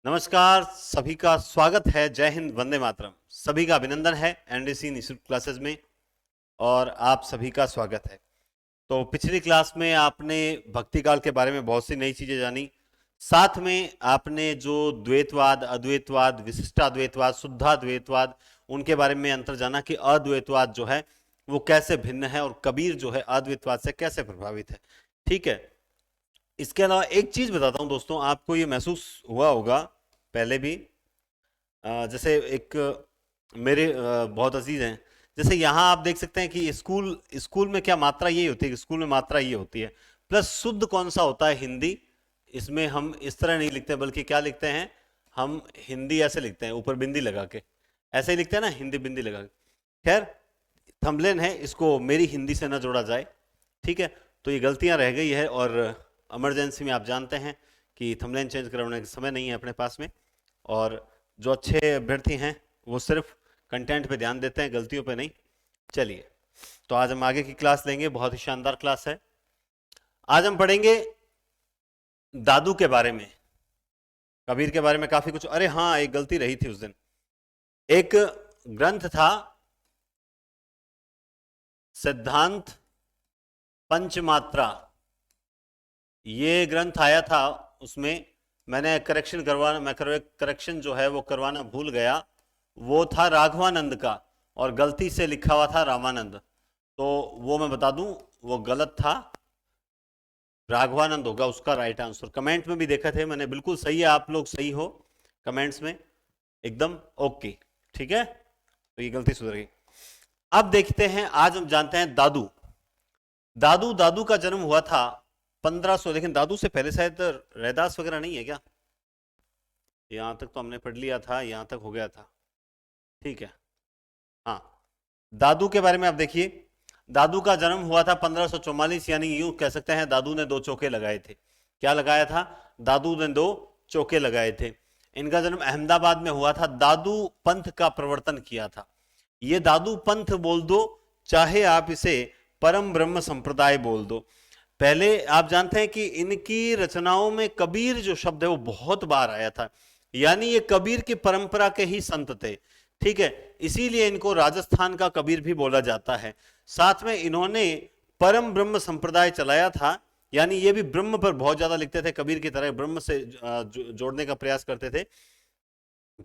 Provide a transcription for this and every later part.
नमस्कार, सभी का स्वागत है। जय हिंद, वंदे मातरम। सभी का अभिनंदन है एनडीसी निःशुल्क क्लासेस में और आप सभी का स्वागत है। तो पिछली क्लास में आपने भक्ति काल के बारे में बहुत सी नई चीजें जानी। साथ में आपने जो द्वैतवाद, अद्वैतवाद, विशिष्टाद्वैतवाद, शुद्धाद्वैतवाद, उनके बारे में अंतर जाना कि अद्वैतवाद जो है वो कैसे भिन्न है और कबीर जो है अद्वैतवाद से कैसे प्रभावित है। ठीक है। इसके अलावा एक चीज बताता हूं दोस्तों, आपको ये महसूस हुआ होगा पहले भी। जैसे एक मेरे बहुत अजीज हैं, जैसे यहाँ आप देख सकते हैं कि स्कूल स्कूल में क्या मात्रा ये होती है कि स्कूल में मात्रा ये होती है प्लस शुद्ध कौन सा होता है, हिंदी। इसमें हम इस तरह नहीं लिखते बल्कि क्या लिखते हैं, हम हिंदी ऐसे लिखते हैं ऊपर बिंदी लगा के, ऐसे ही लिखते हैं ना, हिंदी बिंदी लगा के। खैर, थंबनेल है, इसको मेरी हिंदी से ना जोड़ा जाए। ठीक है। तो ये गलतियां रह गई है और इमरजेंसी में आप जानते हैं कि थंबनेल चेंज करवाने का समय नहीं है अपने पास में। और जो अच्छे अभ्यर्थी हैं वो सिर्फ कंटेंट पे ध्यान देते हैं, गलतियों पे नहीं। चलिए, तो आज हम आगे की क्लास लेंगे, बहुत ही शानदार क्लास है। आज हम पढ़ेंगे दादू के बारे में, कबीर के बारे में काफी कुछ। अरे हाँ, एक गलती रही थी उस दिन। एक ग्रंथ था सिद्धांत पंचमात्रा, ये ग्रंथ आया था, उसमें मैंने करेक्शन जो है वो करवाना भूल गया। वो था राघवानंद का और गलती से लिखा हुआ था रामानंद, तो वो मैं बता दूं वो गलत था, राघवानंद होगा उसका राइट आंसर। कमेंट में भी देखा थे मैंने, बिल्कुल सही है, आप लोग सही हो कमेंट्स में, एकदम ओके। ठीक है, तो ये गलती सुधर गई। अब देखते हैं, आज हम जानते हैं दादू। दादू का जन्म हुआ था 1500, लेकिन दादू से पहले शायद रैदास वगैरह नहीं है क्या? यहां तक तो हमने पढ़ लिया था, यहां तक हो गया था। ठीक है। हाँ, दादू के बारे में आप देखिए, दादू का जन्म हुआ था 1544, यानी यूं कह सकते हैं दादू ने दो चौके लगाए थे। क्या लगाया था? दादू ने दो चौके लगाए थे। इनका जन्म अहमदाबाद में हुआ था। दादू पंथ का प्रवर्तन किया था। ये दादू पंथ बोल दो, चाहे आप इसे परम ब्रह्म संप्रदाय बोल दो। पहले आप जानते हैं कि इनकी रचनाओं में कबीर जो शब्द है वो बहुत बार आया था, यानी ये कबीर की परंपरा के ही संत थे। ठीक है, इसीलिए इनको राजस्थान का कबीर भी बोला जाता है। साथ में इन्होंने परम ब्रह्म संप्रदाय चलाया था, यानी ये भी ब्रह्म पर बहुत ज्यादा लिखते थे, कबीर की तरह ब्रह्म से जोड़ने का प्रयास करते थे।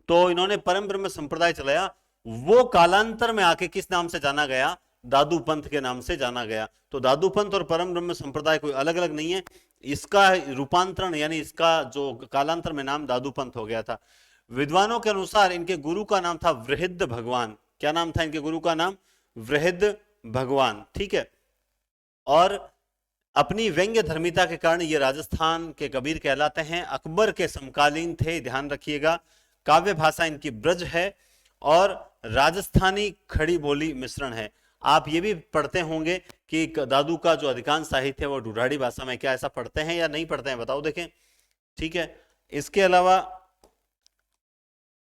तो इन्होंने परम ब्रह्म संप्रदाय चलाया। वो कालांतर में आके किस नाम से जाना गया? दादू पंथ के नाम से जाना गया। तो दादू पंथ और परम ब्रह्म संप्रदाय कोई अलग अलग नहीं है, इसका रूपांतरण यानी इसका जो कालांतर में नाम दादू पंथ हो गया था। विद्वानों के अनुसार इनके गुरु का नाम था वृहद भगवान। क्या नाम था इनके गुरु का? नाम वृहद भगवान। ठीक है। और अपनी व्यंग्य धर्मिता के कारण ये राजस्थान के कबीर कहलाते हैं। अकबर के समकालीन थे, ध्यान रखिएगा। काव्य भाषा इनकी ब्रज है और राजस्थानी खड़ी बोली मिश्रण है। आप ये भी पढ़ते होंगे कि दादू का जो अधिकांश साहित्य है वो ढूढ़ाड़ी भाषा में। क्या ऐसा पढ़ते हैं या नहीं पढ़ते हैं, बताओ देखें। ठीक है। इसके अलावा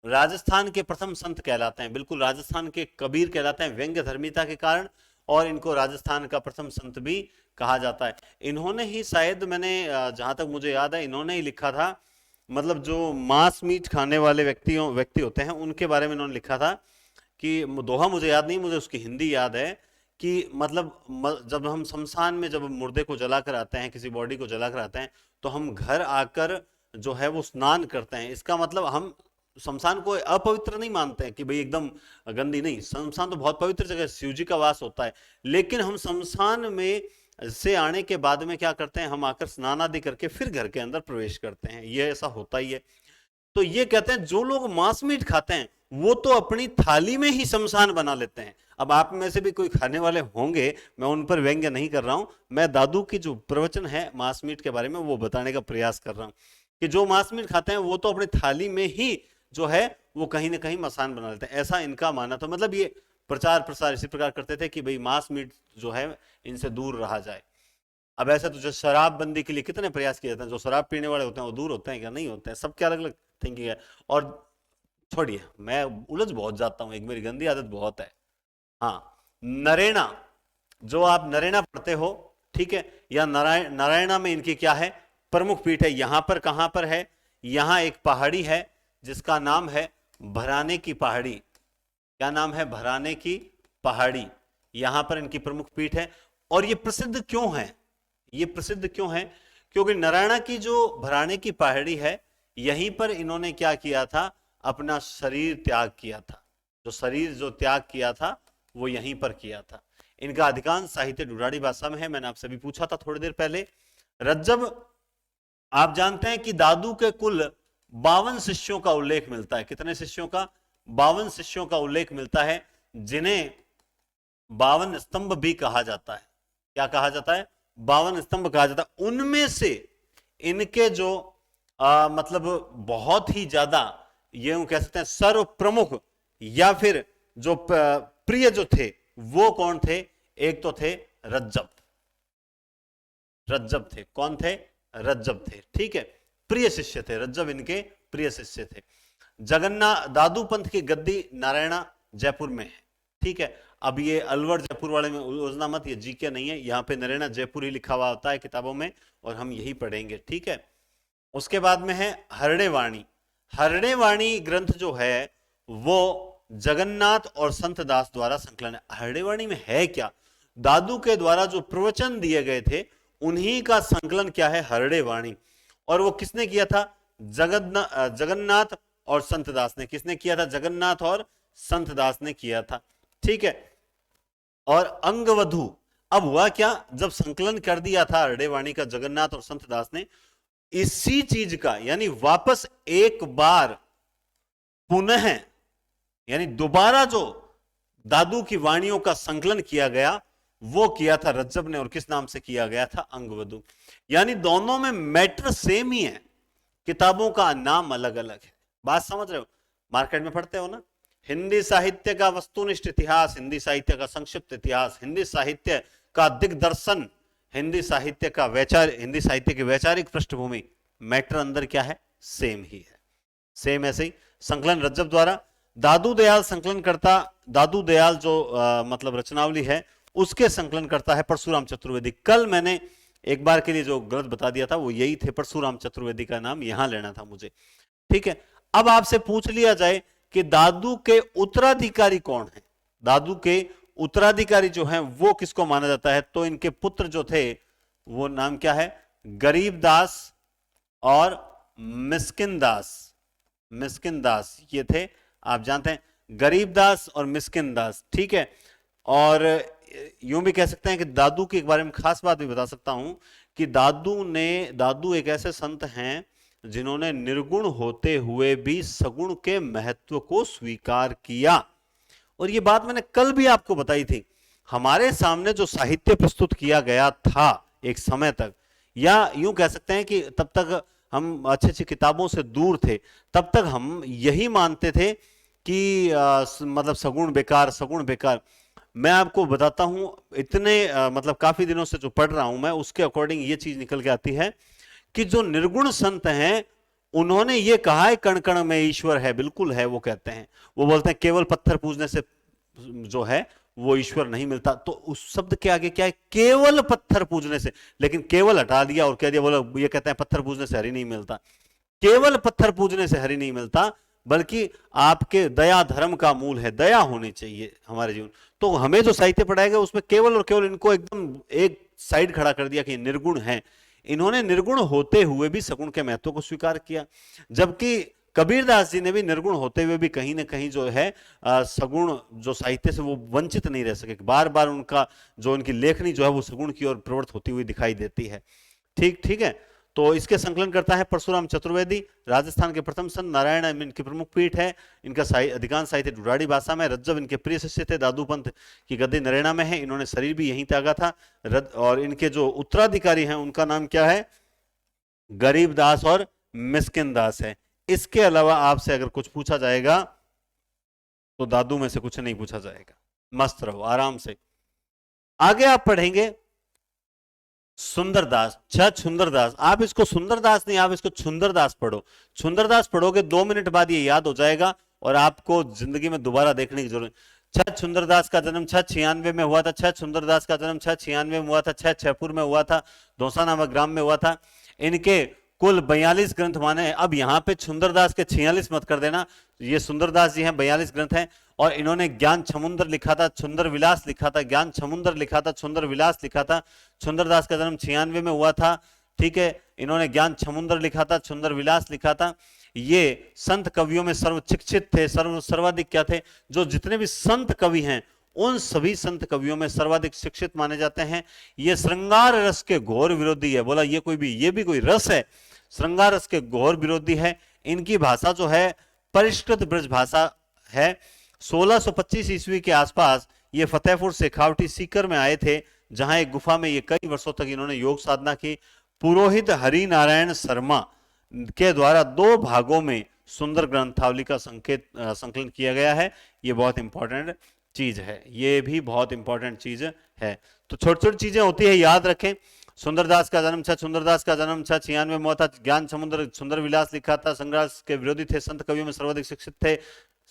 राजस्थान के प्रथम संत कहलाते हैं, बिल्कुल राजस्थान के कबीर कहलाते हैं व्यंग्य धर्मिता के कारण, और इनको राजस्थान का प्रथम संत भी कहा जाता है। इन्होंने ही शायद, मैंने जहां तक मुझे याद है, इन्होंने ही लिखा था, मतलब जो मांस मीट खाने वाले व्यक्ति होते हैं उनके बारे में इन्होंने लिखा था कि, दोहा मुझे याद नहीं, मुझे उसकी हिंदी याद है कि मतलब जब हम शमशान में जब मुर्दे को जलाकर आते हैं, किसी बॉडी को जलाकर आते हैं, तो हम घर आकर जो है वो स्नान करते हैं। इसका मतलब हम शमशान को अपवित्र नहीं मानते हैं कि भाई एकदम गंदी नहीं, शमशान तो बहुत पवित्र जगह, शिव जी का वास होता है। लेकिन हम शमशान में से आने के बाद में क्या करते हैं, हम आकर स्नान आदि करके फिर घर के अंदर प्रवेश करते हैं, ये ऐसा होता ही है। तो ये कहते हैं जो लोग मांस मीट खाते हैं वो तो अपनी थाली में ही शमशान बना लेते हैं। अब आप में से भी कोई खाने वाले होंगे, मैं उन पर व्यंग्य नहीं कर रहा हूं, मैं दादू की जो प्रवचन है मांस मीट के बारे में वो बताने का प्रयास कर रहा हूं कि जो मांस मीट खाते हैं वो तो अपनी थाली में ही जो है वो कहीं ना कहीं मसान बना लेते हैं, ऐसा इनका मानना था। मतलब ये प्रचार प्रसार इसी प्रकार करते थे कि भाई मांस मीट जो है इनसे दूर रहा जाए। अब ऐसा तो जो शराब बंदी के लिए कितने प्रयास किए जाते हैं, जो शराब पीने वाले होते हैं वो दूर होते हैं क्या? नहीं होते हैं, सबके अलग अलग थिंकिंग है। और छोड़िए, मैं उलझ बहुत जाता हूं, एक मेरी गंदी आदत बहुत है। हाँ, नरेना, जो आप नरेना पढ़ते हो, ठीक है, या नारायणा में इनकी क्या है? प्रमुख पीठ है। यहां पर कहां पर है? यहां एक पहाड़ी है जिसका नाम है भराने की पहाड़ी। क्या नाम है? भराने की पहाड़ी। यहां पर इनकी प्रमुख पीठ है। और ये प्रसिद्ध क्यों है? ये प्रसिद्ध क्यों है? क्योंकि नारायणा की जो भराने की पहाड़ी है, यहीं पर इन्होंने क्या किया था? अपना शरीर त्याग किया था। जो शरीर जो त्याग किया था वो यहीं पर किया था। इनका अधिकांश साहित्य ढूढ़ाड़ी भाषा में है। मैंने आपसे भी पूछा था थोड़ी देर पहले। रज्जब, आप जानते हैं कि दादू के कुल 52 शिष्यों का उल्लेख मिलता है। कितने शिष्यों का? 52 शिष्यों का उल्लेख मिलता है, जिन्हें 52 स्तंभ भी कहा जाता है। क्या कहा जाता है? 52 स्तंभ कहा जाता है। उनमें से इनके जो मतलब बहुत ही ज्यादा, ये कह सकते हैं सर्व प्रमुख या फिर जो प्रिय जो थे, वो कौन थे? एक तो थे रज्जब। रज्जब थे। कौन थे? रज्जब थे। ठीक है, प्रिय शिष्य थे रज्जब, इनके प्रिय शिष्य थे। जगन्नाथ दादू पंथ की गद्दी नारायणा जयपुर में है। ठीक है, अब ये अलवर जयपुर वाले में उलझना मत, ये जीके नहीं है। यहां पे नारायणा जयपुर ही लिखा हुआ होता है किताबों में, और हम यही पढ़ेंगे। ठीक है, उसके बाद में है हरड़े वाणी। हरड़े वाणी ग्रंथ जो है वो जगन्नाथ और संत दास द्वारा संकलन है। हरड़े वाणी में है क्या? दादू के द्वारा जो प्रवचन दिए गए थे उन्हीं का संकलन क्या है? हरड़े वाणी। और वो किसने किया था? जगन्नाथ और संत दास ने। किसने किया था? जगन्नाथ और संत दास ने किया था। ठीक है, और अंगवधु, अब हुआ क्या? जब संकलन कर दिया था हरड़े वाणी का जगन्नाथ और संत दास ने, इसी चीज का यानी वापस एक बार पुनः यानी दोबारा जो दादू की वाणियों का संकलन किया गया वो किया था रज्जब ने। और किस नाम से किया गया था? अंगवधु। यानी दोनों में मैटर सेम ही है, किताबों का नाम अलग अलग है। बात समझ रहे हो? मार्केट में पढ़ते हो ना, हिंदी साहित्य का वस्तुनिष्ठ इतिहास, हिंदी साहित्य का संक्षिप्त इतिहास, हिंदी साहित्य का दिग्दर्शन, हिंदी साहित्य का हिंदी साहित्य की वैचारिक पृष्ठभूमि, मैटर अंदर क्या है? सेम ही है। सेम ऐसे ही संकलन रज्जब द्वारा। दादू दयाल संकलन करता, दादू दयाल जो मतलब रचनावली है उसके संकलन करता है परशुराम चतुर्वेदी। कल मैंने एक बार के लिए जो गलत बता दिया था वो यही थे, परशुराम चतुर्वेदी का नाम यहां लेना था मुझे। ठीक है, अब आपसे पूछ लिया जाए कि दादू के उत्तराधिकारी कौन है? दादू के उत्तराधिकारी जो हैं वो किसको माना जाता है? तो इनके पुत्र जो थे वो नाम क्या है? गरीब दास और मिस्किन दास। मिस्किन दास ये थे, आप जानते हैं, गरीब दास और मिस्किन दास। ठीक है, और यूं भी कह सकते हैं कि दादू के बारे में खास बात भी बता सकता हूं कि दादू एक ऐसे संत हैं जिन्होंने निर्गुण होते हुए भी सगुण के महत्व को स्वीकार किया। और ये बात मैंने कल भी आपको बताई थी। हमारे सामने जो साहित्य प्रस्तुत किया गया था एक समय तक, या यूं कह सकते हैं कि तब तक हम अच्छी अच्छी किताबों से दूर थे, तब तक हम यही मानते थे कि मतलब सगुण बेकार, सगुण बेकार। मैं आपको बताता हूं, इतने मतलब काफी दिनों से जो पढ़ रहा हूं मैं, उसके अकॉर्डिंग ये चीज निकल के आती है कि जो निर्गुण संत हैं उन्होंने ये कहा है कण कण में ईश्वर है। बिल्कुल है, वो कहते हैं, वो बोलते हैं केवल पत्थर पूजने से जो है वो ईश्वर नहीं मिलता। तो उस शब्द के आगे क्या है? केवल पत्थर पूजने से। लेकिन केवल हटा दिया और कह दिया, बोला ये कहते हैं पत्थर पूजने से हरि नहीं मिलता। केवल पत्थर पूजने से हरि नहीं मिलता, बल्कि आपके दया धर्म का मूल है। दया होनी चाहिए हमारे जीवन। तो हमें जो साहित्य पढ़ाया गया उसमें केवल और केवल इनको एकदम एक साइड खड़ा कर दिया कि निर्गुण है। इन्होंने निर्गुण होते हुए भी सगुण के महत्व को स्वीकार किया, जबकि कबीरदास जी ने भी निर्गुण होते हुए भी कहीं ना कहीं जो है सगुण जो साहित्य से वो वंचित नहीं रह सके। बार बार उनका जो उनकी लेखनी जो है वो सगुण की ओर प्रवृत्त होती हुई दिखाई देती है। ठीक है, तो इसके संकलन करता है परशुराम चतुर्वेदी। राजस्थान के प्रथम संत नारायण इनकी प्रमुख पीठ है। इनका अधिकांश साहित्य ढूढ़ाड़ी भाषा में। रज्जब इनके प्रिय शिष्य थे। दादू पंथ की गद्दी नरैना में है। इन्होंने शरीर भी यहीं त्यागा था। और इनके जो उत्तराधिकारी हैं उनका नाम क्या है? गरीब दास और मिस्किन दास है। इसके अलावा आपसे अगर कुछ पूछा जाएगा तो दादू में से कुछ नहीं पूछा जाएगा। मस्त रहो आराम से। आगे आप पढ़ेंगे सुंदरदास, सुंदरदास। आप इसको सुंदरदास नहीं, आप इसको छुंदरदास पढ़ो। छुंदरदास पढ़ोगे 2 मिनट बाद ये याद हो जाएगा और आपको जिंदगी में दोबारा देखने की जरूरत। छठ सुंदरदास का जन्म 696 में हुआ था। छठ सुंदरदास का जन्म 696 में हुआ था। छठपुर में हुआ था, दौसा नामक ग्राम में हुआ था। इनके कुल 42 ग्रंथ माने हैं। अब यहां पे सुंदरदास के 46 मत कर देना, ये सुंदरदास जी हैं, 42 ग्रंथ हैं। और इन्होंने ज्ञान समुद्र लिखा था, सुंदर विलास लिखा था, ज्ञान समुद्र लिखा था, सुंदर विलास लिखा था। सुंदरदास का जन्म 96 में हुआ था, ठीक है। इन्होंने ज्ञान समुद्र लिखा था, सुंदर विलास लिखा था। ये संत कवियों में सर्व शिक्षित थे, सर्वाधिक क्या थे, जो जितने भी संत कवि हैं उन सभी संत कवियों में सर्वाधिक शिक्षित माने जाते हैं। ये श्रृंगार रस के घोर विरोधी है। बोला ये भी कोई रस है, श्रृंगार रस के घोर विरोधी है। इनकी भाषा जो है परिष्कृत ब्रज भाषा है। 1625 ईस्वी के आसपास ये फतेहपुर शेखावटी सीकर में आए थे, जहां एक गुफा में ये कई वर्षों तक इन्होंने योग साधना की। पुरोहित हरि नारायण शर्मा के द्वारा 2 भागों में सुंदर ग्रंथावली का संकलन किया गया है। ये बहुत इंपॉर्टेंट चीज है, ये भी बहुत इंपॉर्टेंट चीज है। तो छोटी छोटी चीजें होती है, याद रखें। सुंदरदास का जन्म 96 में हुआ था। ज्ञान समुद्र सुंदर विलास लिखा था, संघर्ष के विरोधी थे, संत कवियों में सर्वाधिक शिक्षित थे।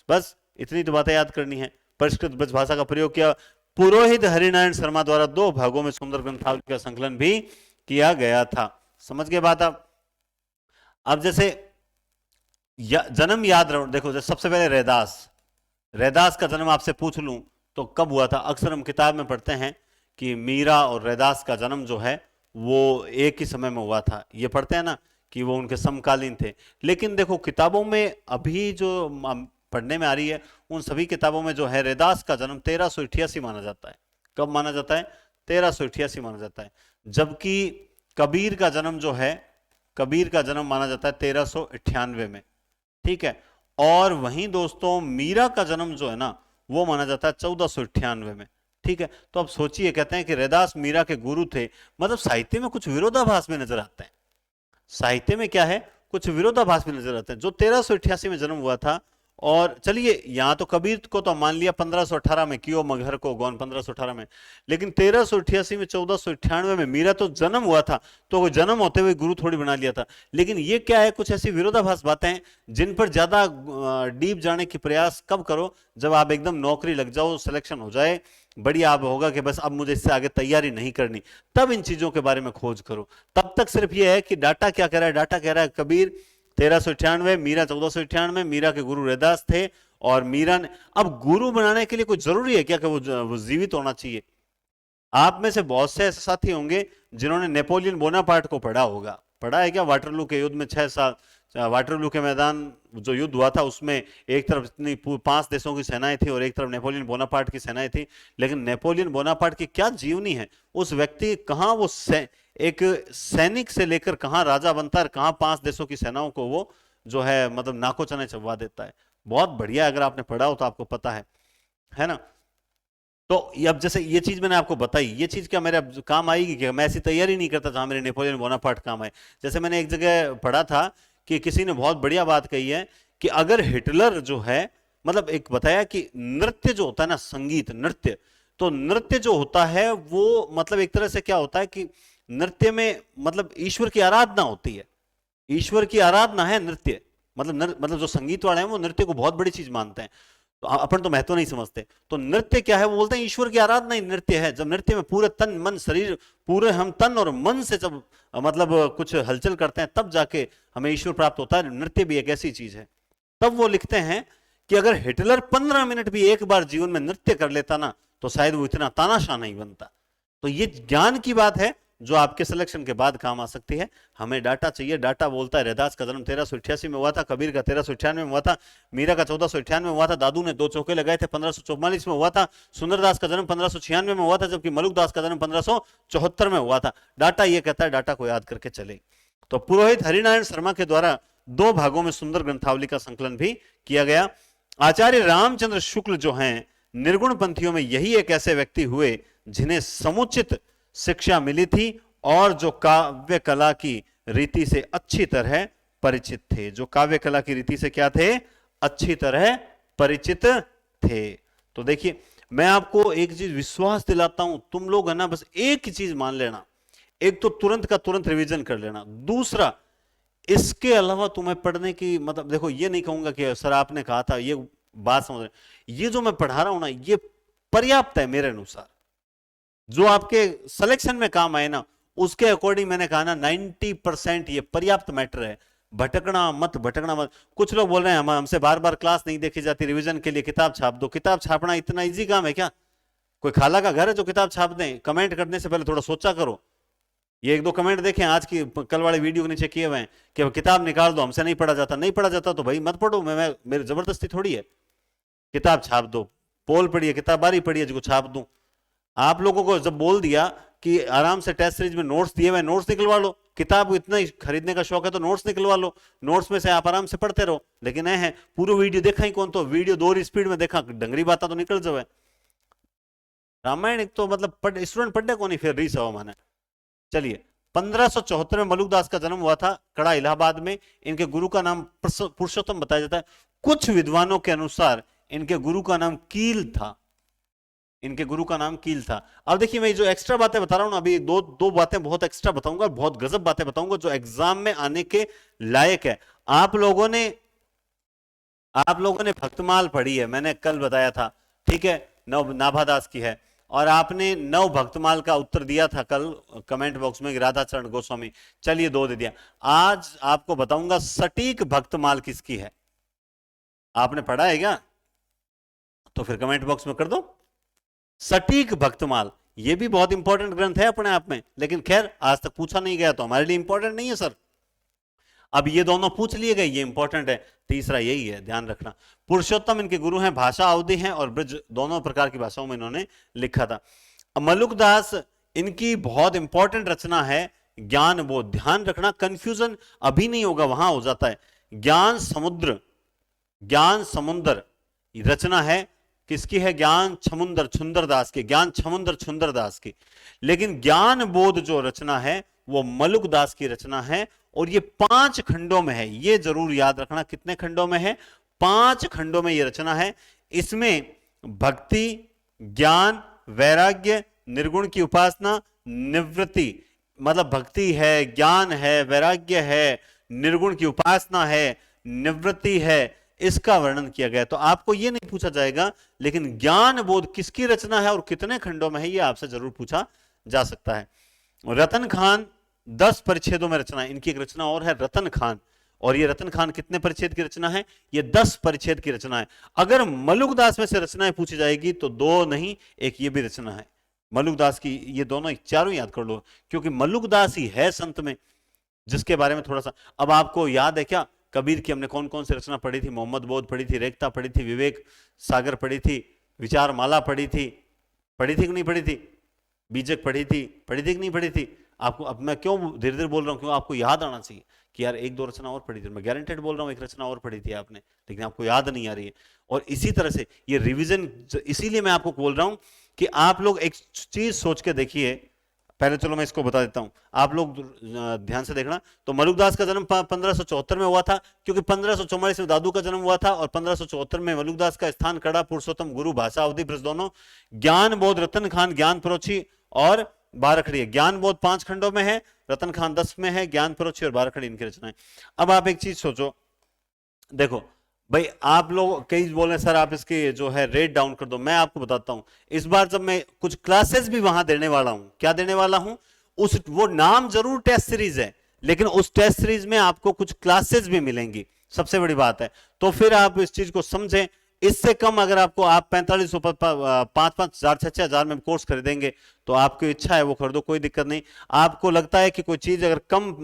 बस इतनी तो बातें याद करनी है। परिष्कृत ब्रज भाषा का प्रयोग किया। पुरोहित हरिनारायण शर्मा द्वारा 2 भागों में सुंदर ग्रंथावली का संकलन भी किया गया था। समझ गए बात आप? अब जैसे जन्म याद रहो, देखो सबसे पहले रैदास का जन्म आपसे पूछ लूं तो कब हुआ था? अक्सर हम किताब में पढ़ते हैं कि मीरा और रैदास का जन्म जो है वो एक ही समय में हुआ था। ये पढ़ते हैं ना कि वो उनके समकालीन थे। लेकिन देखो किताबों में अभी जो पढ़ने में आ रही है, उन सभी किताबों में जो है रैदास का जन्म 1388 माना जाता है। कब माना जाता है? 1388 माना जाता है। जबकि कबीर का जन्म जो है, कबीर का जन्म माना जाता है 1398 में, ठीक है। और वहीं दोस्तों मीरा का जन्म जो है ना वो माना जाता है 1498 में, ठीक है। तो अब सोचिए, कहते हैं कि रैदास मीरा के गुरु थे। मतलब साहित्य में कुछ विरोधाभास में नजर आते हैं। साहित्य में क्या है, कुछ विरोधाभास में नजर आते हैं। जो 1388 में जन्म हुआ था, और चलिए यहां तो कबीर को तो मान लिया 1518 में, कियो मगहर को गौन 1518 में, लेकिन 1388 में 1498 में मीरा तो जन्म हुआ था। तो जन्म होते हुए गुरु थोड़ी बना लिया था। लेकिन ये क्या है, कुछ ऐसी विरोधाभास बातें हैं जिन पर ज्यादा डीप जाने की प्रयास कब करो, जब आप एकदम नौकरी लग जाओ, सिलेक्शन हो जाए, बढ़िया आप होगा कि बस अब मुझे इससे आगे तैयारी नहीं करनी, तब इन चीजों के बारे में खोज करो। तब तक सिर्फ यह है कि डाटा क्या कह रहा है, डाटा कह रहा है कबीर 1398, मीरा 1498, मीरा के गुरु रैदास थे। और मीरा ने, अब गुरु बनाने के लिए कोई जरूरी है क्या कि वो जीवित होना चाहिए? आप में से बहुत से ऐसे साथी होंगे जिन्होंने नेपोलियन बोनापार्ट को पढ़ा होगा। पढ़ा है क्या? वाटरलू के युद्ध में 6 साल, वाटरलू के मैदान जो युद्ध हुआ था उसमें एक तरफ इतनी 5 देशों की सेनाएं थी और एक तरफ नेपोलियन बोनापार्ट की सेनाएं थी। लेकिन नेपोलियन बोनापार्ट की क्या जीवनी है, उस व्यक्ति कहां वो एक सैनिक से लेकर कहां राजा बनता है, कहां 5 देशों की सेनाओं को वो जो है मतलब नाको चने चबवा देता है। बहुत बढ़िया, अगर आपने पढ़ा हो तो आपको पता है ना। तो अब जैसे ये चीज मैंने आपको बताई, ये चीज क्या मेरे काम आएगी? क्या मैं ऐसी तैयारी नहीं करता जहां मेरे नेपोलियन बोनापार्ट काम आए? जैसे मैंने एक जगह पढ़ा था कि किसी ने बहुत बढ़िया बात कही है कि अगर हिटलर जो है, मतलब एक बताया कि नृत्य जो होता है ना, संगीत नृत्य, तो नृत्य जो होता है वो मतलब एक तरह से क्या होता है कि नृत्य में मतलब ईश्वर की आराधना होती है। ईश्वर की आराधना है नृत्य। मतलब जो संगीत वाले हैं वो नृत्य को बहुत बड़ी चीज मानते हैं। तो अपन तो महत्व नहीं समझते। तो नृत्य क्या है? वो बोलते हैं ईश्वर की आराधना ही नृत्य है। जब नृत्य में पूरे तन मन शरीर, पूरे हम तन और मन से जब मतलब कुछ हलचल करते हैं तब जाके हमें ईश्वर प्राप्त होता है। नृत्य भी एक ऐसी चीज है। तब वो लिखते हैं कि अगर हिटलर 15 मिनट भी एक बार जीवन में नृत्य कर लेता ना तो शायद वो इतना तानाशाह नहीं बनता। तो ये ज्ञान की बात है जो आपके सिलेक्शन के बाद काम आ सकती है। हमें डाटा चाहिए। डाटा बोलता है रैदास का जन्म 1388 में हुआ था, कबीर का 1398 में हुआ था, मीरा का 1498 में हुआ था, दादू ने 2 चौके लगाए थे 1544 में हुआ था, सुंदरदास का जन्म 1596 में हुआ था, जबकि मलुकदास का जन्म 1574 में हुआ था। डाटा ये कहता है, डाटा को याद करके चले। तो पुरोहित हरिनारायण शर्मा के द्वारा 2 भागों में सुंदर ग्रंथावली का संकलन भी किया गया। आचार्य रामचंद्र शुक्ल जो हैं निर्गुण पंथियों में यही एक ऐसे व्यक्ति हुए जिन्हें समुचित शिक्षा मिली थी और जो काव्य कला की रीति से अच्छी तरह परिचित थे। जो काव्य कला की रीति से क्या थे? अच्छी तरह परिचित थे। तो देखिए मैं आपको एक चीज विश्वास दिलाता हूं, तुम लोग है ना बस एक ही चीज मान लेना, एक तो तुरंत का तुरंत रिवीजन कर लेना। दूसरा, इसके अलावा तुम्हें पढ़ने की मतलब देखो, ये नहीं कहूंगा कि सर आपने कहा था, ये बात समझ रहे, ये जो मैं पढ़ा रहा हूं ना ये पर्याप्त है मेरे अनुसार। जो आपके सिलेक्शन में काम आए ना उसके अकॉर्डिंग मैंने कहा ना 90% ये पर्याप्त मैटर है। भटकना मत, भटकना मत। कुछ लोग बोल रहे हैं हमसे बार बार क्लास नहीं देखी जाती, रिवीजन के लिए किताब छाप दो। किताब छापना इतना इजी काम है क्या? कोई खाला का घर है जो किताब छाप दें? कमेंट करने से पहले थोड़ा सोचा करो। ये एक दो कमेंट देखें आज की कल वाले वीडियो के नीचे किए हुए हैं कि किताब निकाल दो, हमसे नहीं पढ़ा जाता। नहीं पढ़ा जाता तो भाई मत पढ़ो, मैं मेरी जबरदस्ती थोड़ी है। किताब छाप दो, पोल पढ़िए, किताब बारी पढ़िए जिसको छाप दूं। आप लोगों को जब बोल दिया कि आराम से टेस्ट सीरीज में नोट्स दिए हुए, नोट्स निकलवा लो। किताब इतना ही खरीदने का शौक है तो नोट्स निकलवा लो, नोट्स में से आप आराम से पढ़ते रहो। लेकिन है पूरा वीडियो देखा ही कौन? तो वीडियो 2 स्पीड में देखा, डंगरी बात तो निकल जाए। रामायण एक तो मतलब स्टूडेंट पढ़ने को नहीं, फिर रीस हो माने। चलिए, 1574 में मलुकदास का जन्म हुआ था, कड़ा इलाहाबाद में। इनके गुरु का नाम पुरुषोत्तम बताया जाता है। कुछ विद्वानों के अनुसार इनके गुरु का नाम कील था। इनके गुरु का नाम कील था। अब देखिए, मैं जो एक्स्ट्रा बातें बता रहा हूं ना, अभी दो बातें बहुत एक्स्ट्रा बताऊंगा, बहुत गजब बातें बताऊंगा जो एग्जाम में आने के लायक है। आप लोगों ने भक्तमाल पढ़ी है, मैंने कल बताया था, ठीक है, नाभादास की है। और आपने 9 भक्तमाल का उत्तर दिया था कल कमेंट बॉक्स में, राधाचरण गोस्वामी। चलिए 2 दे दिया। आज आपको बताऊंगा सटीक भक्तमाल किसकी है। आपने पढ़ा है क्या? तो फिर कमेंट बॉक्स में कर दो सटीक भक्तमाल। ये भी बहुत इंपॉर्टेंट ग्रंथ है अपने आप में, लेकिन खैर आज तक पूछा नहीं गया तो हमारे लिए इंपॉर्टेंट नहीं है सर। अब ये दोनों पूछ लिए गए, ये इंपॉर्टेंट है। तीसरा यही है, ध्यान रखना। पुरुषोत्तम इनके गुरु हैं, भाषा अवधि हैं और ब्रज, दोनों प्रकार की भाषाओं में इन्होंने लिखा था। मलुकदास इनकी बहुत इंपॉर्टेंट रचना है ज्ञान बोध। ध्यान रखना, कंफ्यूजन अभी नहीं होगा, वहां हो जाता है। ज्ञान समुद्र रचना है किसकी है? ज्ञान छमुंदर छुंदरदास की, ज्ञान छमुंदर छुंदरदास की। लेकिन ज्ञान बोध जो रचना है वो मलुकदास की रचना है और ये 5 खंडों में है। ये जरूर याद रखना, कितने खंडों में है? 5 खंडों में ये रचना है। इसमें भक्ति, ज्ञान, वैराग्य, निर्गुण की उपासना, निवृत्ति, मतलब भक्ति है, ज्ञान है, वैराग्य है, निर्गुण की उपासना है, निवृत्ति है, इसका वर्णन किया गया। तो आपको यह नहीं पूछा जाएगा, लेकिन ज्ञान बोध किसकी रचना है और कितने खंडों में है, यह आपसे जरूर पूछा जा सकता है। रतन खान 10 परिच्छेदों में रचना है। इनकी एक रचना और है रतन खान, और ये रतन खान कितने परिच्छेद की रचना है? ये 10 परिच्छेद की रचना है। अगर मलुकदास में से रचनाएं पूछी जाएगी तो 2 नहीं, एक ये भी रचना है मलुकदास की। ये दोनों चारों याद कर लो, क्योंकि मलुकदास ही है संत में जिसके बारे में थोड़ा सा। अब आपको याद है क्या कबीर की हमने कौन कौन सी रचना पढ़ी थी? मोहम्मद बोध पढ़ी थी, रेखता पढ़ी थी, विवेक सागर पढ़ी थी, विचार माला पढ़ी थी कि नहीं पढ़ी थी? बीजक पढ़ी थी कि नहीं पढ़ी थी? आपको अब मैं क्यों धीरे धीरे बोल रहा हूं, क्यों आपको याद आना चाहिए कि यार 1-2 रचना और पढ़ी थी। मैं गारंटेड बोल रहा हूं एक रचना और पढ़ी थी आपने, लेकिन आपको याद नहीं आ रही है। और इसी तरह से ये रिवीजन, इसीलिए मैं आपको बोल रहा हूं कि आप लोग एक चीज सोच के देखिए। पहले चलो मैं इसको बता देता हूं, आप लोग ध्यान से देखना। तो मलुकदास का जन्म 1574 में हुआ था, क्योंकि 1544 में दादू का जन्म हुआ था और 1574 में मलुकदास का स्थान कड़ा, पुरुषोत्तम गुरु, भाषा अवधि, ब्रज दोनों। ज्ञान बोध रतन खान, ज्ञान प्रोची और बारखड़ी। ज्ञान बोध 5 खंडों में है, रतन खान 10 में है, ज्ञान प्रोची और बारखड़ी इनकी रचनाएं। अब आप एक चीज सोचो, देखो भाई, आप लोग कई बोले सर आप इसके जो है रेट डाउन कर दो। मैं आपको बताता हूं, इस बार जब मैं कुछ क्लासेस भी वहां देने वाला हूं, क्या देने वाला हूं, उस वो नाम जरूर टेस्ट सीरीज है, लेकिन उस टेस्ट सीरीज में आपको कुछ क्लासेस भी मिलेंगी, सबसे बड़ी बात है। तो फिर आप इस चीज को समझें। इससे कम अगर आपको, आप 4500 5-5 हजार 6-6 हजार में कोर्स खरीदेंगे तो आपकी इच्छा है वो खरीदो, कोई दिक्कत नहीं। आपको लगता है कि कोई चीज अगर कम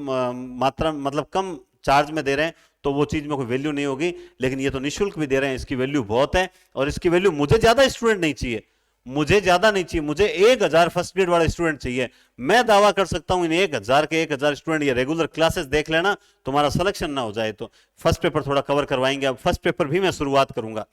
मात्रा, मतलब कम चार्ज में दे रहे हैं तो वो चीज में कोई वैल्यू नहीं होगी, लेकिन ये तो निःशुल्क भी दे रहे हैं, इसकी वैल्यू बहुत है। और इसकी वैल्यू, मुझे ज्यादा स्टूडेंट नहीं चाहिए, मुझे 1000 फर्स्ट ग्रेड वाले स्टूडेंट चाहिए। मैं दावा कर सकता हूं इन 1000 के 1000 स्टूडेंट ये रेगुलर क्लासेस देख लेना, तुम्हारा सिलेक्शन ना हो जाए तो फर्स्ट पेपर थोड़ा कवर करवाएंगे। अब फर्स्ट पेपर भी मैं शुरुआत करूंगा,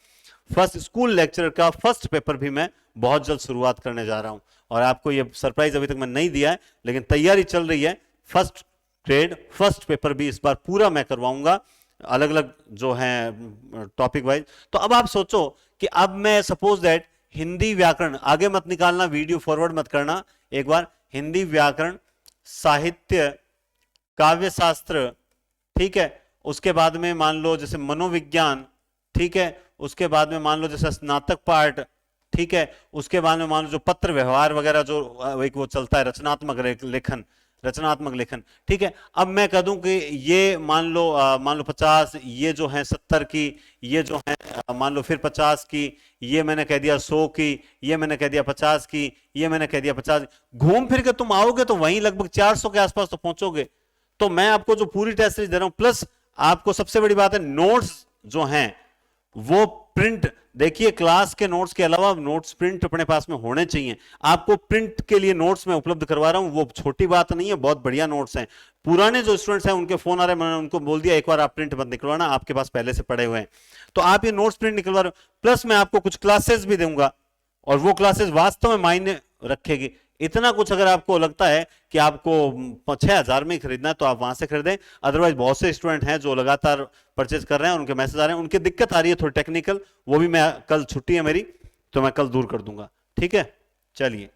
फर्स्ट स्कूल लेक्चरर का फर्स्ट पेपर भी मैं बहुत जल्द शुरुआत करने जा रहा हूं। और आपको ये सरप्राइज अभी तक मैं नहीं दिया है, लेकिन तैयारी चल रही है। फर्स्ट ग्रेड फर्स्ट पेपर भी इस बार पूरा मैं करवाऊंगा, अलग अलग जो है टॉपिक वाइज। तो अब आप सोचो कि अब मैं सपोज दैट हिंदी व्याकरण, आगे मत निकालना, वीडियो फॉरवर्ड मत करना, एक बार हिंदी व्याकरण, साहित्य, काव्य शास्त्र, ठीक है, उसके बाद में मान लो जैसे मनोविज्ञान, ठीक है, उसके बाद में मान लो जैसे स्नातक पाठ, ठीक है, उसके बाद में मान लो जो पत्र व्यवहार वगैरह जो एक वो चलता है, रचनात्मक लेखन, रचनात्मक लेखन। ठीक है, अब मैं कह दूं कि ये मान लो 50, ये जो है 70 की, ये जो है मान लो फिर 50 की, ये मैंने कह दिया 100 की, ये मैंने कह दिया 50 की, ये मैंने कह दिया 50। घूम फिर के तुम आओगे तो वहीं लगभग 400 के आसपास तो पहुंचोगे। तो मैं आपको जो पूरी टेस्ट सीरीज दे रहा हूं, प्लस आपको सबसे बड़ी बात है नोट्स जो हैं वो प्रिंट, देखिए क्लास के नोट्स के अलावा नोट्स प्रिंट अपने पास में होने चाहिए। आपको प्रिंट के लिए नोट्स मैं उपलब्ध करवा रहा हूं, वो छोटी बात नहीं है, बहुत बढ़िया नोट्स हैं। पुराने जो स्टूडेंट्स हैं उनके फोन आ रहे हैं, मैंने उनको बोल दिया एक बार आप प्रिंट मत निकलवाना, आपके पास पहले से पड़े हुए हैं। तो आप ये नोट्स प्रिंट निकलवा रहे हो, प्लस मैं आपको कुछ क्लासेस भी दूंगा, और वो क्लासेस वास्तव में मायने रखेगी। इतना कुछ अगर आपको लगता है कि आपको 6,000 में खरीदना है तो आप वहां से खरीदें। अदरवाइज बहुत से स्टूडेंट हैं जो लगातार परचेज कर रहे हैं, उनके मैसेज आ रहे हैं, उनकी दिक्कत आ रही है थोड़ी टेक्निकल, वो भी मैं कल, छुट्टी है मेरी तो मैं कल दूर कर दूंगा। ठीक है, चलिए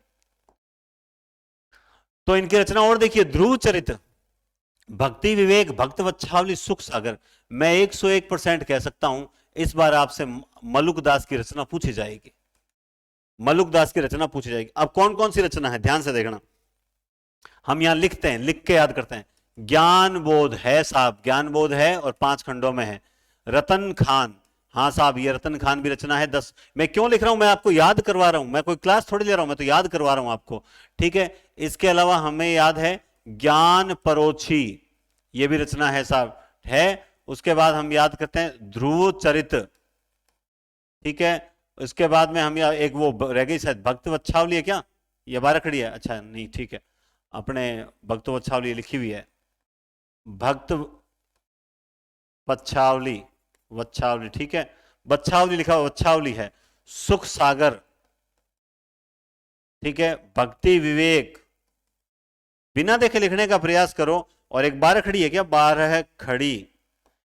तो इनकी रचना और देखिए, ध्रुव चरित्र, भक्ति विवेक, भक्तवत्सावली, सुख सागर। मैं 101% कह सकता हूं इस बार आपसे मलुकदास की रचना पूछी जाएगी, मलुकदास की रचना पूछी जाएगी। अब कौन कौन सी रचना है ध्यान से देखना, हम यहां लिखते हैं, लिख के याद करते हैं। ज्ञान बोध है साहब, ज्ञान बोध है और 5 खंडों में है। रतन खान, हाँ साहब ये रतन खान भी रचना है 10। मैं क्यों लिख रहा हूं, मैं आपको याद करवा रहा हूं, मैं कोई क्लास थोड़ी ले रहा हूं, मैं तो याद करवा रहा हूं आपको। ठीक है, इसके अलावा हमें याद है ज्ञान परोछी, ये भी रचना है साहब, है। उसके बाद हम याद करते हैं ध्रुव चरित्र। ठीक है, उसके बाद में हम एक वो रह गई शायद भक्तवत्सावली है क्या, ये 12 खड़ी है, अच्छा नहीं ठीक है, अपने भक्तवत्सावली लिखी हुई है, भक्त वत्सावली, वत्सावली, ठीक है, वत्सावली लिखा हुआ, वत्सावली है। सुख सागर, ठीक है, भक्ति विवेक, बिना देखे लिखने का प्रयास करो। और एक 12 खड़ी है क्या, 12 खड़ी,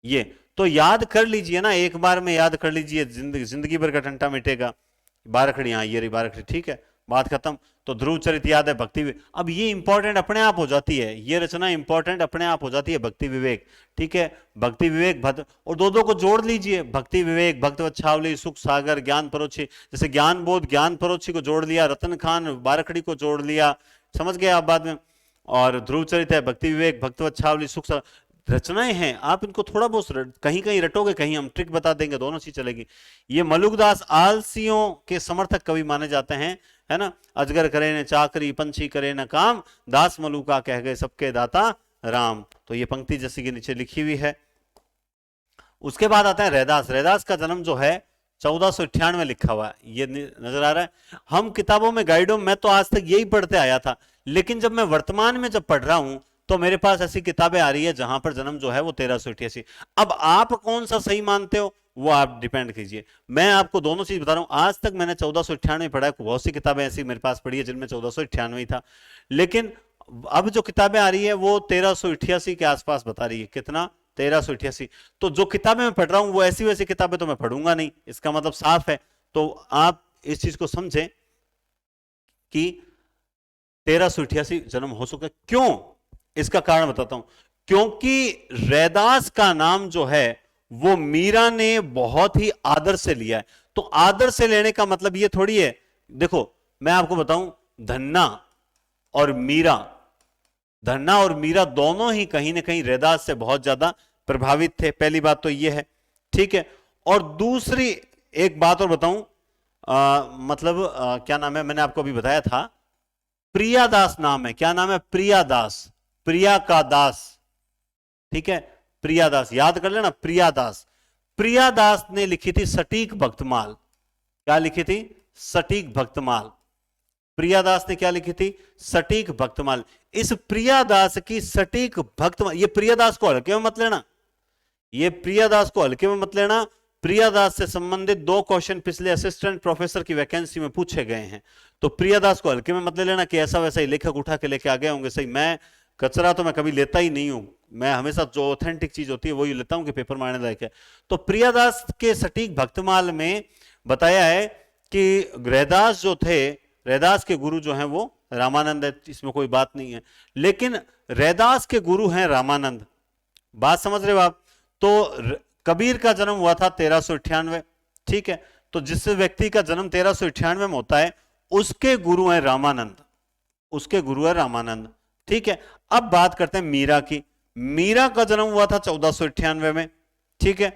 ये तो याद कर लीजिए ना, एक बार में याद कर लीजिए, जिंदगी भर का टंटा मिटेगा। 12 खड़ी, हाँ ये रही 12 खड़ी, ठीक है, बात खत्म। तो ध्रुव चरित्र याद है, भक्ति विवेक, अब ये इंपॉर्टेंट अपने आप हो जाती है, ये रचना इंपॉर्टेंट अपने आप हो जाती है, भक्ति विवेक। ठीक है, भक्ति विवेक भक्त, और दो को जोड़ लीजिए, भक्ति विवेक, भक्तवत्सावली, सुख सागर, ज्ञान परोछी। जैसे ज्ञान बोध, ज्ञान परोछी को जोड़ लिया, रतन खान 12 खड़ी को जोड़ लिया, समझ गए आप बाद में। और ध्रुव चरित्र है, भक्ति विवेक, भक्तवत्सावली, सुख सागर, रचनाएं हैं, आप इनको थोड़ा बहुत कहीं कहीं रटोगे, कहीं हम ट्रिक बता देंगे, दोनों चीज चलेगी। ये मलुकदास आलसियों के समर्थक कवि माने जाते हैं, है ना। अजगर करे न चाकरी, पंछी करे न काम, दास मलुका कह गए सबके दाता राम। तो ये पंक्ति जैसे कि नीचे लिखी हुई है। उसके बाद आता है रैदास। रैदास का जन्म जो है 1498 में लिखा हुआ है, ये नजर आ रहा है। हम किताबों में, गाइडों में, मैं तो आज तक यही पढ़ते आया था, लेकिन जब मैं वर्तमान में जब पढ़ रहा हूं तो मेरे पास ऐसी किताबें आ रही है जहां पर जन्म जो है वो 1388। अब आप कौन सा सही मानते हो वो आप डिपेंड कीजिए। मैं आपको दोनों चीज बता रहा हूं, आज तक मैंने 1498 पढ़ा है, बहुत सी किताबें ऐसी मेरे पास पढ़ी है जिनमें 1498 ही था, लेकिन अब जो किताबें आ रही है वो 1388 के आसपास बता रही है। कितना, 1388। तो जो किताबें मैं पढ़ रहा हूं वो ऐसी वैसी किताबें तो मैं पढ़ूंगा नहीं, इसका मतलब साफ है। तो आप इस चीज को समझें कि 1388 जन्म हो सकता है। क्यों, इसका कारण बताता हूं। क्योंकि रैदास का नाम जो है वो मीरा ने बहुत ही आदर से लिया है। तो आदर से लेने का मतलब ये थोड़ी है, देखो मैं आपको बताऊं, धन्ना और मीरा, धन्ना और मीरा दोनों ही कहीं ना कहीं रैदास से बहुत ज्यादा प्रभावित थे, पहली बात तो ये है। ठीक है, और दूसरी एक बात और बताऊं, क्या नाम है, मैंने आपको अभी बताया था, प्रियादास नाम है। क्या नाम है, प्रियादास, प्रिया का दास। ठीक है, प्रियादास याद कर लेना, प्रियादास। प्रियादास ने लिखी थी सटीक भक्तमाल। क्या लिखी थी, सटीक भक्तमाल। प्रियादास ने क्या लिखी थी, सटीक भक्तमाल। इस प्रियादास की सटीक भक्तमाल, ये प्रियादास को हल्के में मत लेना, ये प्रियादास को हल्के में मत लेना। प्रियादास से संबंधित 2 क्वेश्चन पिछले असिस्टेंट प्रोफेसर की वैकेंसी में पूछे गए हैं, तो प्रियादास को हल्के में मत ले लेना कि ऐसा वैसा ही लेखक उठा के लेके आ गए होंगे। सही, मैं कचरा तो मैं कभी लेता ही नहीं हूं, मैं हमेशा जो ऑथेंटिक चीज होती है वही लेता हूं कि पेपर मारने लायक है। तो प्रियादास के सटीक भक्तमाल में बताया है कि रैदास जो थे, रैदास के गुरु जो हैं वो रामानंद है, इसमें कोई बात नहीं है, लेकिन रैदास के गुरु हैं रामानंद। बात समझ रहे हो आप। तो कबीर का जन्म हुआ था 1398। ठीक है, तो जिस व्यक्ति का जन्म 1398 में होता है उसके गुरु हैं रामानंद, उसके गुरु है रामानंद। ठीक है, अब बात करते हैं मीरा की। मीरा का जन्म हुआ था 1498 में। ठीक है,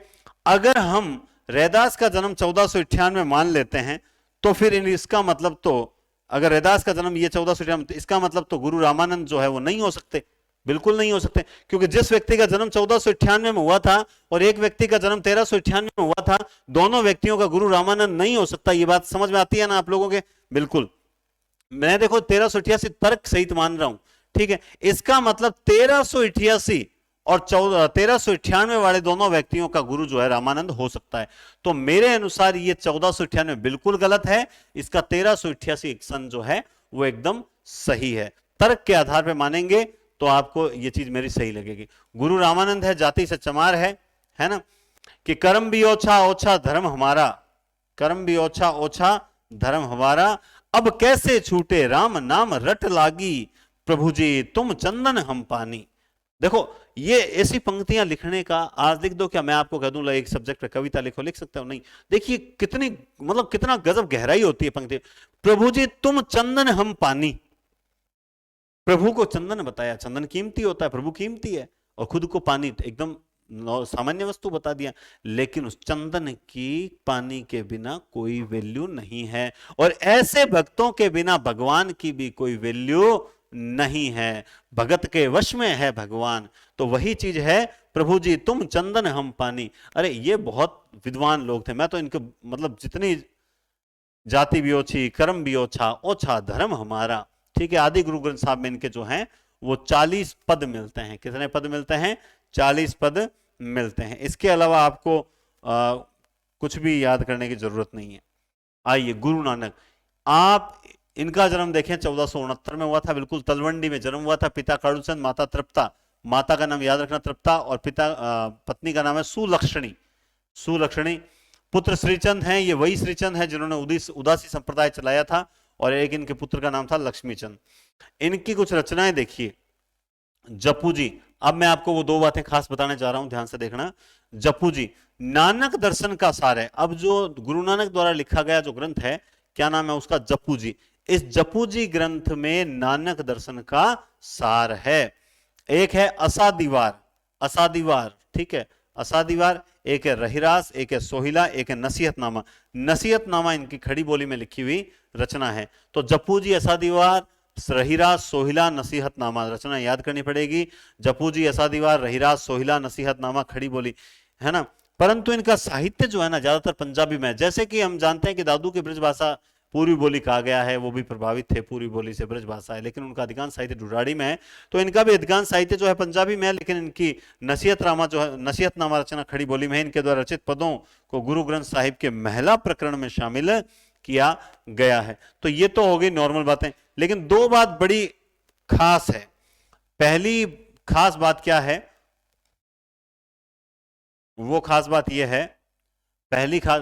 अगर हम रैदास का जन्म 1498 मान लेते हैं तो फिर इसका मतलब तो, अगर रैदास का जन्म ये 1498, तो इसका मतलब तो गुरु रामानंद जो है वो नहीं हो सकते, बिल्कुल नहीं हो सकते, क्योंकि जिस व्यक्ति का जन्म 1498 में हुआ था और एक व्यक्ति का जन्म 1398 में हुआ था, दोनों व्यक्तियों का गुरु रामानंद नहीं हो सकता। ये बात समझ में आती है ना आप लोगों के? बिल्कुल। मैं देखो 1388 तर्क सहित मान रहा हूं, ठीक है, इसका मतलब 1388 और 1398 वाले दोनों व्यक्तियों का गुरु जो है रामानंद हो सकता है। तो मेरे अनुसार ये 1498 बिल्कुल गलत है, इसका 1388 सन जो है वो एकदम सही है। तर्क के आधार पर मानेंगे तो आपको ये चीज मेरी सही लगेगी। गुरु रामानंद है, जाति से चमार है ना, कि कर्म भी ओछा ओछा धर्म हमारा, कर्म भी ओछा ओछा धर्म हमारा, अब कैसे छूटे राम नाम रट लागी, प्रभु जी तुम चंदन हम पानी। देखो ये ऐसी पंक्तियां लिखने का, आज लिख दो क्या, मैं आपको कह दूं एक सब्जेक्ट पे कविता लिखो, लिख सकते हो? नहीं। देखिए कितनी, मतलब कितना गजब गहराई होती है पंक्ति। प्रभु जी तुम चंदन हम पानी, प्रभु को चंदन बताया, चंदन कीमती होता है, प्रभु कीमती है, और खुद को पानी एकदम सामान्य वस्तु बता दिया। लेकिन उस चंदन की पानी के बिना कोई वैल्यू नहीं है, और ऐसे भक्तों के बिना भगवान की भी कोई वैल्यू नहीं है। भगत के वश में है भगवान, तो वही चीज है प्रभु जी तुम चंदन हम पानी। अरे ये बहुत विद्वान लोग थे, मैं तो इनके मतलब जितनी जाति भी ओछी कर्म भी ओछा ओछा धर्म हमारा, ठीक है। आदि गुरु ग्रंथ साहब में इनके जो हैं वो 40 पद मिलते हैं। कितने पद मिलते हैं? 40 पद मिलते हैं। इसके अलावा आपको कुछ भी याद करने की जरूरत नहीं है। आइए गुरु नानक, आप इनका जन्म देखें 1469 में हुआ था, बिल्कुल तलवंडी में जन्म हुआ था। पिता काड़ूचंद, माता तृप्ता, माता का नाम याद रखना तृप्ता, और पिता पत्नी का नाम है सुलक्षणी, सुलक्षणी। पुत्र श्रीचंद हैं, ये वही श्रीचंद हैं जिन्होंने उदासी संप्रदाय चलाया था, और एक इनके पुत्र का नाम था लक्ष्मीचंद। इनकी कुछ रचनाएं देखिए। जपू जी, अब मैं आपको वो दो बातें खास बताने जा रहा हूं, ध्यान से देखना। जपू जी नानक दर्शन का सार है। अब जो गुरु नानक द्वारा लिखा गया जो ग्रंथ है, क्या नाम है उसका? जपू जी। इस जपू जी ग्रंथ में नानक दर्शन का सार है। एक है असादीवार, असादीवार, ठीक है, असादीवार। एक है रहिरास, एक है सोहिला, एक है नसीहतनामा। नसीहतनामा इनकी खड़ी बोली में लिखी हुई रचना है। तो जपू जी, असादीवार, रहिरास, सोहिला, नसीहतनामा, रचना याद करनी पड़ेगी। जपू जी, असादीवार, रहिरास, सोहिला, नसीहतनामा, खड़ी बोली, है ना। परंतु इनका साहित्य जो है ना ज्यादातर पंजाबी में, जैसे कि हम जानते हैं कि दादू की ब्रज भाषा पूर्वी बोली कहा गया है, वो भी प्रभावित थे पूर्वी बोली से, ब्रज भाषा है, लेकिन उनका अधिकांश साहित्य ढूढ़ाड़ी में है। तो इनका भी अधिकांश साहित्य जो है पंजाबी में है, लेकिन इनकी नसीहतनामा जो है, नसीहतनामा रचना खड़ी बोली में है। इनके द्वारा रचित पदों को गुरु ग्रंथ साहिब के महिला प्रकरण में शामिल किया गया है। तो ये तो हो गई नॉर्मल बातें, लेकिन दो बात बड़ी खास है। पहली खास बात क्या है? वो खास बात यह है, पहली खास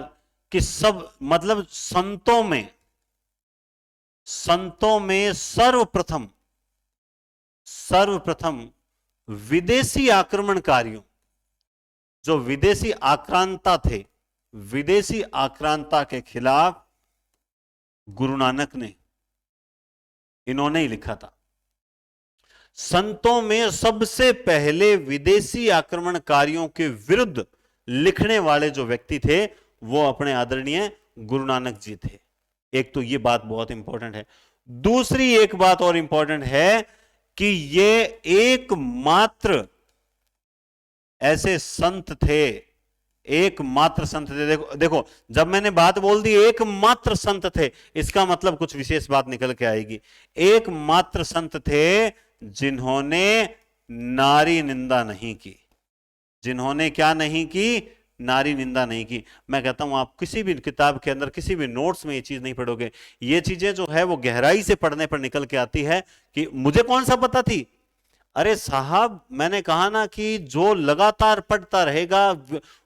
कि सब मतलब संतों में सर्वप्रथम विदेशी आक्रमणकारियों, जो विदेशी आक्रांता थे, विदेशी आक्रांता के खिलाफ गुरु नानक ने, इन्होंने ही लिखा था। संतों में सबसे पहले विदेशी आक्रमणकारियों के विरुद्ध लिखने वाले जो व्यक्ति थे वो अपने आदरणीय गुरु नानक जी थे। एक तो ये बात बहुत इंपॉर्टेंट है। दूसरी एक बात और इंपॉर्टेंट है कि ये एकमात्र ऐसे संत थे, एकमात्र संत थे। देखो जब मैंने बात बोल दी एकमात्र संत थे, इसका मतलब कुछ विशेष बात निकल के आएगी। एकमात्र संत थे जिन्होंने नारी निंदा नहीं की, जिन्होंने क्या नहीं की? नारी निंदा नहीं की। मैं कहता हूं आप किसी भी किताब के अंदर, किसी भी नोट्स में ये चीज नहीं पढ़ोगे। ये चीजें जो है वो गहराई से पढ़ने पर निकल के आती है कि मुझे कौन सा पता थी। अरे साहब मैंने कहा ना कि जो लगातार पढ़ता रहेगा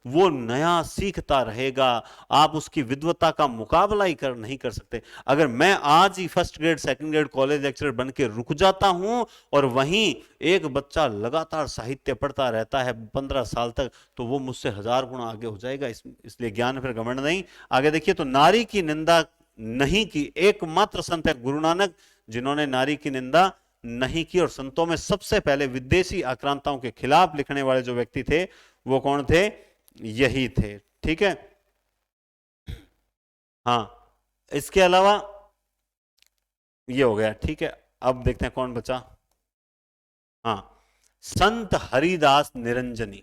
वो नया सीखता रहेगा। आप उसकी विद्वता का मुकाबला ही नहीं कर सकते। अगर मैं आज ही first grade second grade college lecturer बन के रुक जाता हूं और वहीं एक बच्चा लगातार साहित्य पढ़ता रहता है 15 साल तक, तो वो मुझसे 1000 गुना आगे हो जाएगा। इसलिए ज्ञान पर घमंड नहीं। आगे देखिए, तो नारी की निंदा नहीं की एकमात्र संत है गुरु नानक, जिन्होंने नारी की निंदा नहीं की। और संतों में सबसे पहले विदेशी आक्रांताओं के खिलाफ लिखने वाले जो व्यक्ति थे वो कौन थे? यही थे। ठीक है, हाँ, इसके अलावा ये हो गया। ठीक है, अब देखते हैं कौन बचा। हाँ, संत हरिदास निरंजनी।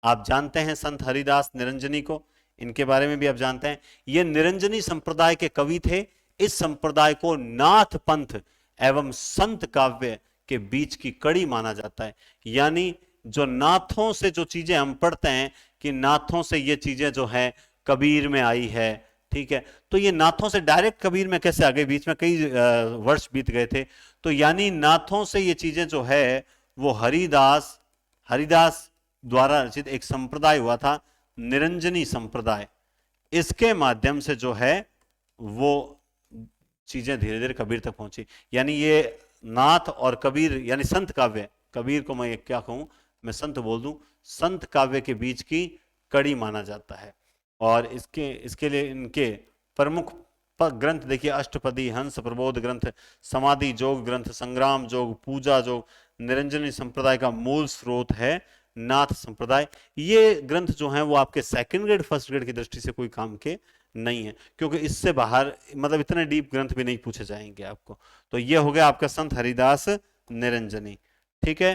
आप जानते हैं संत हरिदास निरंजनी को, इनके बारे में भी आप जानते हैं। ये निरंजनी संप्रदाय के कवि थे। इस संप्रदाय को नाथ पंथ एवं संत काव्य के बीच की कड़ी माना जाता है। यानी जो नाथों से जो चीजें हम पढ़ते हैं कि नाथों से ये चीजें जो है कबीर में आई है, ठीक है, तो ये नाथों से डायरेक्ट कबीर में कैसे आ गई? बीच में कई वर्ष बीत गए थे। तो यानी नाथों से ये चीजें जो है वो हरिदास द्वारा रचित एक संप्रदाय हुआ था, निरंजनी संप्रदाय। इसके माध्यम से जो है वो चीजें धीरे धीरे कबीर तक पहुंची। यानी ये नाथ और कबीर यानी संत काव्य, कबीर को मैं क्या कहूं, मैं संत बोल दूं, संत काव्य के बीच की कड़ी माना जाता है। और इसके लिए इनके प्रमुख ग्रंथ देखिए, अष्टपदी, हंस प्रबोध ग्रंथ, समाधि जोग ग्रंथ, संग्राम जोग, पूजा जोग। निरंजनी संप्रदाय का मूल स्रोत है नाथ संप्रदाय। ये ग्रंथ जो हैं वो आपके सेकंड ग्रेड फर्स्ट ग्रेड की दृष्टि से कोई काम के नहीं है, क्योंकि इससे बाहर मतलब इतने डीप ग्रंथ भी नहीं पूछे जाएंगे आपको। तो ये हो गया आपका संत हरिदास निरंजनी। ठीक है,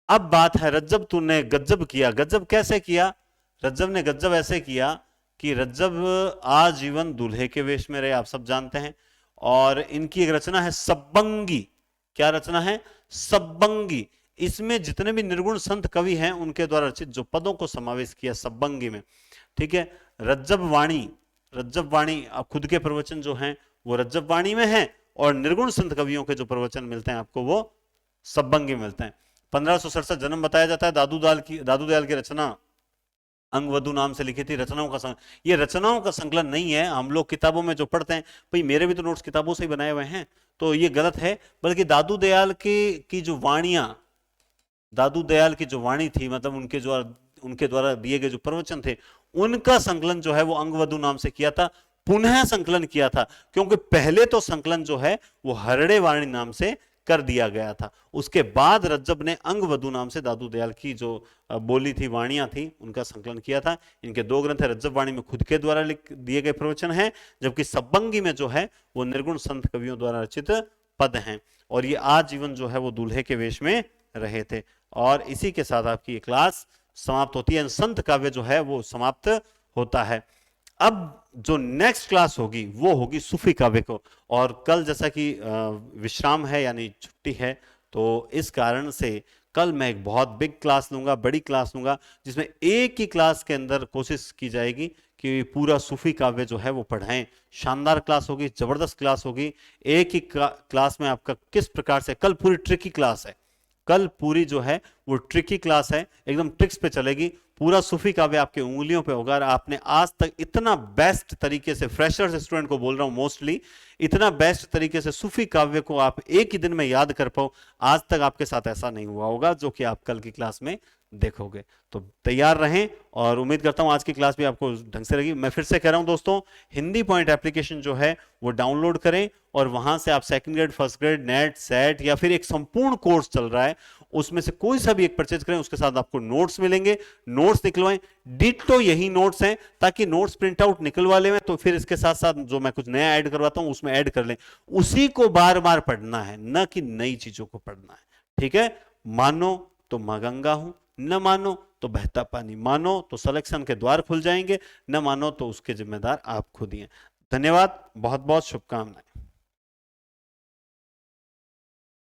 अब बात है रज्जब तूने गज्जब किया। गज्जब कैसे किया? रज्जब ने गज्जब ऐसे किया कि रज्जब आजीवन दूल्हे के वेश में रहे, आप सब जानते हैं। और इनकी एक रचना है सब्बंगी। क्या रचना है? सब्बंगी। इसमें जितने भी निर्गुण संत कवि हैं उनके द्वारा रचित जो पदों को समावेश किया सब्बंगी में। ठीक है, रज्जब वाणी आप खुद के प्रवचन जो हैं वो रज्जब वाणी में हैं, और निर्गुण संत कवियों के जो प्रवचन मिलते हैं आपको वो सब्बंगी मिलते हैं। 1567 जन्म बताया जाता है। दादू दयाल की रचना अंगवधु नाम से लिखी थी। ये रचनाओं का संकलन नहीं है। हम लोग किताबों में जो पढ़ते हैं, भाई मेरे भी तो नोट्स किताबों से ही बनाए हुए हैं, तो ये गलत है। बल्कि दादू दयाल की जो वाणी थी, मतलब उनके द्वारा दिए गए जो प्रवचन थे, उनका संकलन जो है वो अंगवधु नाम से किया था। पुनः संकलन किया था, क्योंकि पहले तो संकलन जो है वो हरड़े वाणी नाम से कर दिया गया था। उसके बाद रज्जब ने अंगवधु नाम से दादू दयाल की जो बोली थी, वाणियां थी, उनका संकलन किया था। इनके दो ग्रंथ है। रज्जब वाणी में खुद के द्वारा लिख दिए गए प्रवचन हैं, जबकि सब्बंगी में जो है वो निर्गुण संत कवियों द्वारा रचित पद हैं। और ये आजीवन जो है वो दूल्हे के वेश में रहे थे। और इसी के साथ आपकी ये क्लास समाप्त होती है। संत काव्य जो है वो समाप्त होता है। अब जो नेक्स्ट क्लास होगी वो होगी सूफी काव्य को। और कल जैसा कि विश्राम है यानी छुट्टी है, तो इस कारण से कल मैं एक बहुत बिग क्लास लूंगा, बड़ी क्लास लूंगा, जिसमें एक ही क्लास के अंदर कोशिश की जाएगी कि पूरा सूफी काव्य जो है वो पढ़ाएं। शानदार क्लास होगी, जबरदस्त क्लास होगी। एक ही क्लास में आपका किस प्रकार से, कल पूरी ट्रिकी क्लास है, कल पूरी जो है वो ट्रिकी क्लास है, एकदम ट्रिक्स पे चलेगी। पूरा सूफी काव्य आपके उंगलियों पे होगा। और आपने आज तक इतना बेस्ट तरीके से, फ्रेशर स्टूडेंट को बोल रहा हूं मोस्टली, इतना बेस्ट तरीके से सूफी काव्य को आप एक ही दिन में याद कर पाओ, आज तक आपके साथ ऐसा नहीं हुआ होगा, जो कि आप कल की क्लास में देखोगे। तो तैयार रहें, और उम्मीद करता हूं आज की क्लास भी आपको ढंग से लगी। मैं फिर से कह रहा हूं दोस्तों, हिंदी पॉइंट एप्लीकेशन जो है वो डाउनलोड करें, और वहां से आप second grade, first grade, net, set या फिर एक संपूर्ण कोर्स चल रहा है, उसमें से कोई सा भी एक परचेज करें। उसके साथ आपको नोट्स मिलेंगे, नोट्स निकलवाएं। डिट्टो यही नोट्स हैं, ताकि नोट्स प्रिंट आउट निकलवा लें, तो फिर इसके साथ साथ जो मैं कुछ नया ऐड करवाता हूं उसमें ऐड कर लें। उसी को बार बार पढ़ना है, न कि नई चीजों को पढ़ना है। ठीक है, मानो तो मां गंगा हूं, न मानो तो बहता पानी। मानो तो सिलेक्शन के द्वार खुल जाएंगे, न मानो तो उसके जिम्मेदार आप खुद ही हैं। धन्यवाद, बहुत बहुत शुभकामनाएं।